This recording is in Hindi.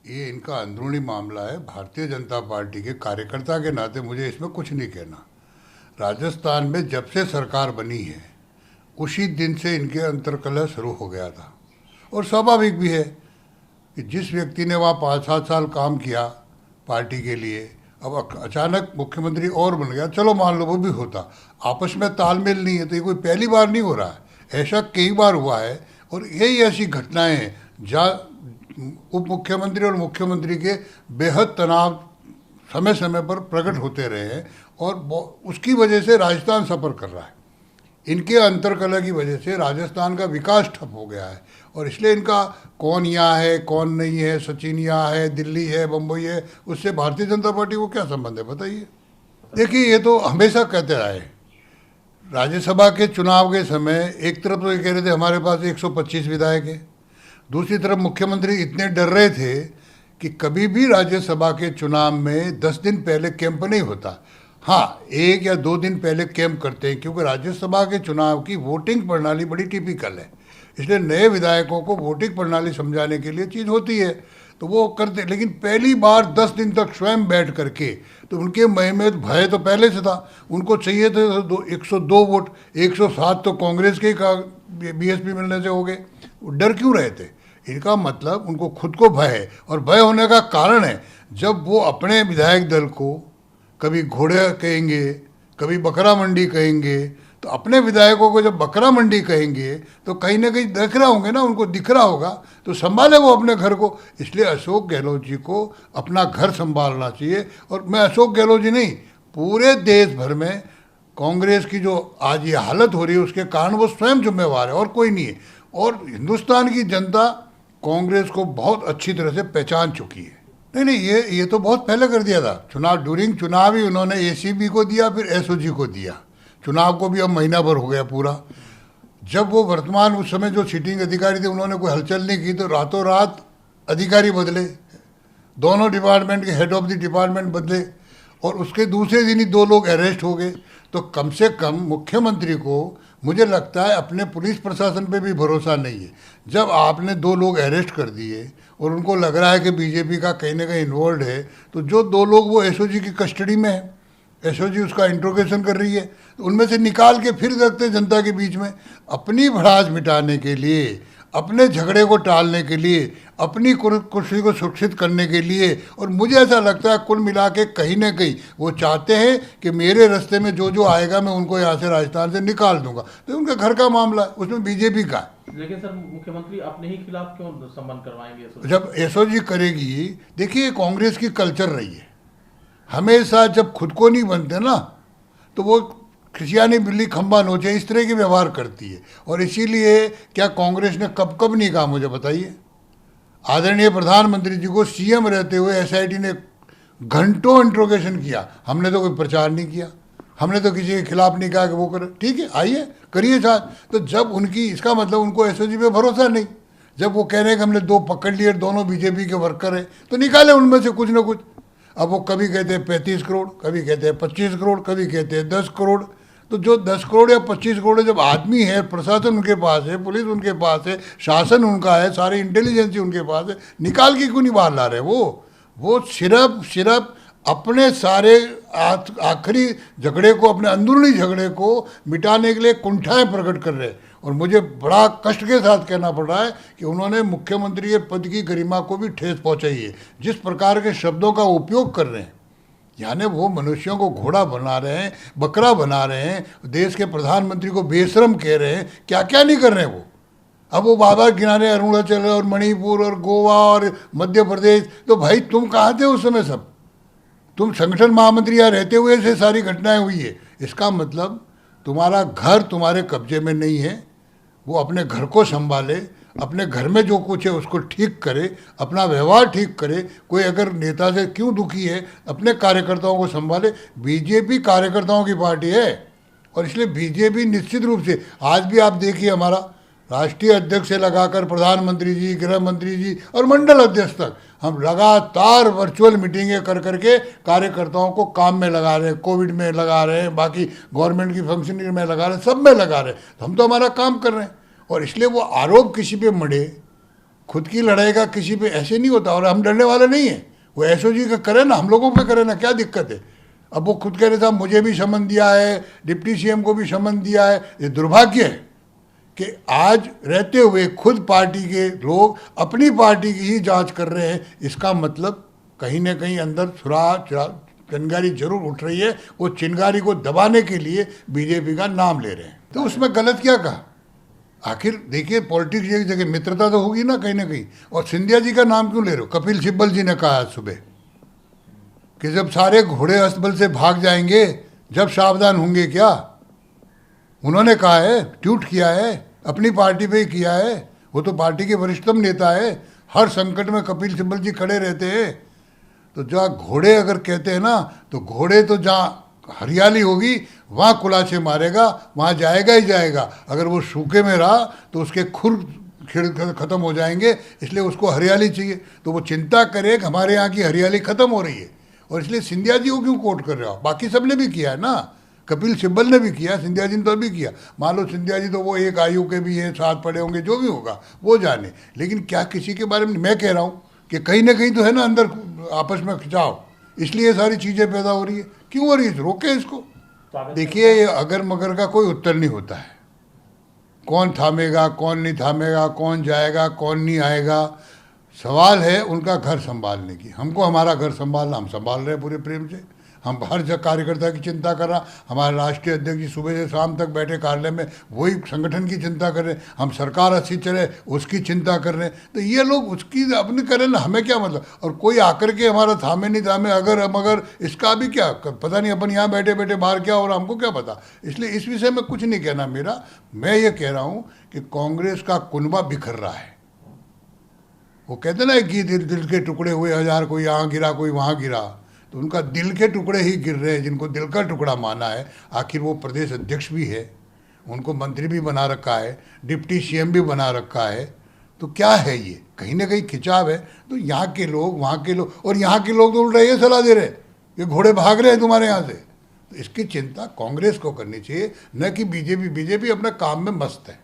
ये इनका अंदरूनी मामला है। भारतीय जनता पार्टी के कार्यकर्ता के नाते मुझे इसमें कुछ नहीं कहना। राजस्थान में जब से सरकार बनी है उसी दिन से इनके अंतर्कलह शुरू हो गया था। और स्वाभाविक भी है कि जिस व्यक्ति ने वहाँ 5-7 साल काम किया पार्टी के लिए, अब अचानक मुख्यमंत्री और बन गया, चलो मान लो वो भी होता, आपस में तालमेल नहीं है। तो ये कोई पहली बार नहीं हो रहा है, ऐसा कई बार हुआ है। और यही ऐसी घटनाएं हैं जहाँ उप मुख्यमंत्री और मुख्यमंत्री के बेहद तनाव समय समय पर प्रकट होते रहे हैं और उसकी वजह से राजस्थान सफ़र कर रहा है। इनके अंतर्कलह की वजह से राजस्थान का विकास ठप हो गया है। और इसलिए इनका कौन यहाँ है कौन नहीं है, सचिन यहाँ है, दिल्ली है, बम्बई है, उससे भारतीय जनता पार्टी को क्या संबंध है बताइए। देखिए, ये तो हमेशा कहते आए। राज्यसभा के चुनाव के समय एक तरफ तो ये कह रहे थे हमारे पास 125 विधायक है, दूसरी तरफ मुख्यमंत्री इतने डर रहे थे कि कभी भी राज्यसभा के चुनाव में 10 दिन पहले कैंप नहीं होता। हाँ, 1 या 2 दिन पहले कैंप करते हैं, क्योंकि राज्यसभा के चुनाव की वोटिंग प्रणाली बड़ी टिपिकल है। इसलिए नए विधायकों को वोटिंग प्रणाली समझाने के लिए चीज़ होती है तो वो करते। लेकिन पहली बार 10 दिन तक स्वयं बैठ करके, तो उनके मन में भय तो पहले से था। उनको चाहिए थे 102 वोट, 107 तो कांग्रेस के बीएसपी मिलने से हो गए। डर क्यों रहे थे? इनका मतलब उनको खुद को भय है। और भय होने का कारण है, जब वो अपने विधायक दल को कभी घोड़े कहेंगे, कभी बकरा मंडी कहेंगे, तो अपने विधायकों को जब बकरा मंडी कहेंगे तो कहीं ना कहीं देख रहा होंगे ना, उनको दिख रहा होगा, तो संभाले वो अपने घर को। इसलिए अशोक गहलोत जी को अपना घर संभालना चाहिए। और मैं अशोक गहलोत जी नहीं, पूरे देश भर में कांग्रेस की जो आज ये हालत हो रही है उसके कारण वो स्वयं जिम्मेवार है और कोई नहीं है। और हिंदुस्तान की जनता कांग्रेस को बहुत अच्छी तरह से पहचान चुकी है। नहीं, ये तो बहुत पहले कर दिया था। ड्यूरिंग चुनाव ही उन्होंने एसीबी को दिया, फिर एसओजी को दिया। चुनाव को भी अब महीना भर हो गया पूरा। जब वो वर्तमान उस समय जो सिटिंग अधिकारी थे उन्होंने कोई हलचल नहीं की तो रातों रात अधिकारी बदले, दोनों डिपार्टमेंट के हेड ऑफ द डिपार्टमेंट बदले, और उसके दूसरे दिन ही 2 लोग अरेस्ट हो गए। तो कम से कम मुख्यमंत्री को मुझे लगता है अपने पुलिस प्रशासन पे भी भरोसा नहीं है। जब आपने 2 लोग अरेस्ट कर दिए और उनको लग रहा है कि बीजेपी का कहीं ना कहीं इन्वॉल्व है, तो जो 2 लोग वो एसओजी की कस्टडी में है, एसओजी उसका इंट्रोगेशन कर रही है, तो उनमें से निकाल के फिर रखते जनता के बीच में, अपनी भड़ास मिटाने के लिए, अपने झगड़े को टालने के लिए, अपनी कुर्सी को सुरक्षित करने के लिए। और मुझे ऐसा लगता है कुल मिला के कहीं ना कहीं वो चाहते हैं कि मेरे रास्ते में जो जो आएगा मैं उनको यहाँ से राजस्थान से निकाल दूंगा। तो उनके घर का मामला है, उसमें बीजेपी का है। लेकिन सर, मुख्यमंत्री अपने ही खिलाफ क्यों संबंध करवाएंगे? जब एसओजी करेगी, देखिए कांग्रेस की कल्चर रही है हमेशा, जब खुद को नहीं बनते ना तो वो खिसियानी बिल्ली खंबा नोचे, इस तरह के व्यवहार करती है। और इसीलिए क्या कांग्रेस ने कब कब नहीं कहा मुझे बताइए? आदरणीय प्रधानमंत्री जी को सीएम रहते हुए एसआईटी ने घंटों इंट्रोगेशन किया, हमने तो कोई प्रचार नहीं किया, हमने तो किसी के खिलाफ नहीं कहा कि वो करे। ठीक है, आइए करिए साथ। तो जब उनकी, इसका मतलब उनको एसओजी पे भरोसा नहीं। जब वो कह रहे हैं कि हमने 2 पकड़ लिए, दोनों बीजेपी के वर्कर हैं, तो निकाले उनमें से कुछ ना कुछ। अब वो कभी कहते हैं 35 करोड़, कभी कहते हैं 25 करोड़, कभी कहते हैं 10 करोड़। तो जो 10 करोड़ या 25 करोड़, जब आदमी है, प्रशासन उनके पास है, पुलिस उनके पास है, शासन उनका है, सारी इंटेलिजेंसी उनके पास है, निकाल के क्यों नहीं बाहर ला रहे? वो सिर्फ अपने सारे आखिरी झगड़े को, अपने अंदरूनी झगड़े को मिटाने के लिए कुंठाएं प्रकट कर रहे हैं। और मुझे बड़ा कष्ट के साथ कहना पड़ रहा है कि उन्होंने मुख्यमंत्री के पद की गरिमा को भी ठेस पहुंचाई है। जिस प्रकार के शब्दों का उपयोग कर रहे हैं, यानी वो मनुष्यों को घोड़ा बना रहे हैं, बकरा बना रहे हैं, देश के प्रधानमंत्री को बेशरम कह रहे हैं, क्या क्या नहीं कर रहे हैं वो। अब वो बाबा किनारे अरुणाचल और मणिपुर और गोवा और मध्य प्रदेश, तो भाई तुम कहाँ थे उस समय? सब तुम संगठन महामंत्री यहाँ रहते हुए से सारी घटनाएं हुई है। इसका मतलब तुम्हारा घर तुम्हारे कब्जे में नहीं है। वो अपने घर को संभाले, अपने घर में जो कुछ है उसको ठीक करे, अपना व्यवहार ठीक करे। कोई अगर नेता से क्यों दुखी है, अपने कार्यकर्ताओं को संभाले। बीजेपी कार्यकर्ताओं की पार्टी है और इसलिए बीजेपी निश्चित रूप से, आज भी आप देखिए हमारा राष्ट्रीय अध्यक्ष से लगाकर प्रधानमंत्री जी, गृह मंत्री जी और मंडल अध्यक्ष तक, हम लगातार वर्चुअल मीटिंगें कर करके कार्यकर्ताओं को काम में लगा रहे हैं। कोविड में लगा रहे हैं, बाकी गवर्नमेंट की फंक्शनिंग में लगा रहे हैं, सब में लगा रहे हैं। हम तो हमारा काम कर रहे हैं। और इसलिए वो आरोप किसी पे मढ़े, खुद की लड़ाई का किसी पे ऐसे नहीं होता, और हम डरने वाले नहीं हैं। वो एसओजी का करे ना, हम लोगों पे करे ना, क्या दिक्कत है। अब वो खुद कह रहे साहब मुझे भी समन दिया है, डिप्टी सीएम को भी समन दिया है। ये दुर्भाग्य है कि आज रहते हुए खुद पार्टी के लोग अपनी पार्टी की ही जांच कर रहे हैं। इसका मतलब कहीं ना कहीं अंदर चिंगारी जरूर उठ रही है। वो चिंगारी को दबाने के लिए बीजेपी का नाम ले रहे हैं। तो उसमें गलत क्या कहा? आखिर देखिए, पॉलिटिक्स एक जगह मित्रता तो होगी ना कहीं ना कहीं। और सिंधिया जी का नाम क्यों ले रहे हो? कपिल सिब्बल जी ने कहा आज सुबह कि जब सारे घोड़े अस्तबल से भाग जाएंगे, जब सावधान होंगे क्या। उन्होंने कहा है, ट्वीट किया है, अपनी पार्टी पे ही किया है। वो तो पार्टी के वरिष्ठतम नेता है। हर संकट में कपिल सिब्बल जी खड़े रहते हैं। तो जहाँ घोड़े अगर कहते हैं ना, तो घोड़े तो जहाँ हरियाली होगी वहाँ कुलाचे मारेगा, वहाँ जाएगा ही जाएगा। अगर वो सूखे में रहा तो उसके खुर खत्म हो जाएंगे। इसलिए उसको हरियाली चाहिए। तो वो चिंता करे कि हमारे यहाँ की हरियाली खत्म हो रही है। और इसलिए सिंधिया जी को क्यों कोट कर रहे हो? बाकी सब ने भी किया है ना, कपिल सिब्बल ने भी किया, सिंधिया जी ने तो अभी किया। मान लो सिंधिया जी तो वो एक आयु के भी हैं, साथ पड़े होंगे, जो भी होगा वो जाने। लेकिन क्या किसी के बारे में मैं कह रहा हूँ कि कहीं ना कहीं तो है ना अंदर आपस में खिंचाव, इसलिए ये सारी चीज़ें पैदा हो रही है। क्यों हो रही है? रोके इसको। देखिए, ये अगर मगर का कोई उत्तर नहीं होता है। कौन थामेगा, कौन नहीं थामेगा, कौन जाएगा, कौन नहीं आएगा। सवाल है उनका घर संभालने की। हमको हमारा घर संभालना, हम संभाल रहे हैं पूरे प्रेम से। हम हर कार्यकर्ता की चिंता कर रहा। हमारे राष्ट्रीय अध्यक्ष जी सुबह से शाम तक बैठे कार्यालय में, वही संगठन की चिंता कर रहे हैं। हम सरकार अच्छी चले उसकी चिंता कर रहे हैं। तो ये लोग उसकी अपनी करें ना, हमें क्या मतलब। और कोई आकर के हमारा थामे नहीं थामे, अगर मगर, इसका भी क्या पता नहीं। अपन यहाँ बैठे बैठे बाहर क्या हो रहा हमको क्या पता। इसलिए इस विषय में कुछ नहीं कहना मेरा। मैं ये कह रहा हूँ कि कांग्रेस का कुनबा बिखर रहा है। वो कहते ना कि दिल के टुकड़े हुए हजार, कोई यहाँ गिरा कोई वहाँ गिरा। तो उनका दिल के टुकड़े ही गिर रहे हैं, जिनको दिल का टुकड़ा माना है। आखिर वो प्रदेश अध्यक्ष भी है, उनको मंत्री भी बना रखा है, डिप्टी सीएम भी बना रखा है। तो क्या है ये? कहीं ना कहीं खिंचाव है। तो यहाँ के लोग, वहाँ के लोग, और यहाँ के लोग तो उल्टा ये सलाह दे रहे ये घोड़े भाग रहे हैं तुम्हारे यहाँ से। तो इसकी चिंता कांग्रेस को करनी चाहिए, न कि बीजेपी। बीजेपी अपने काम में मस्त है।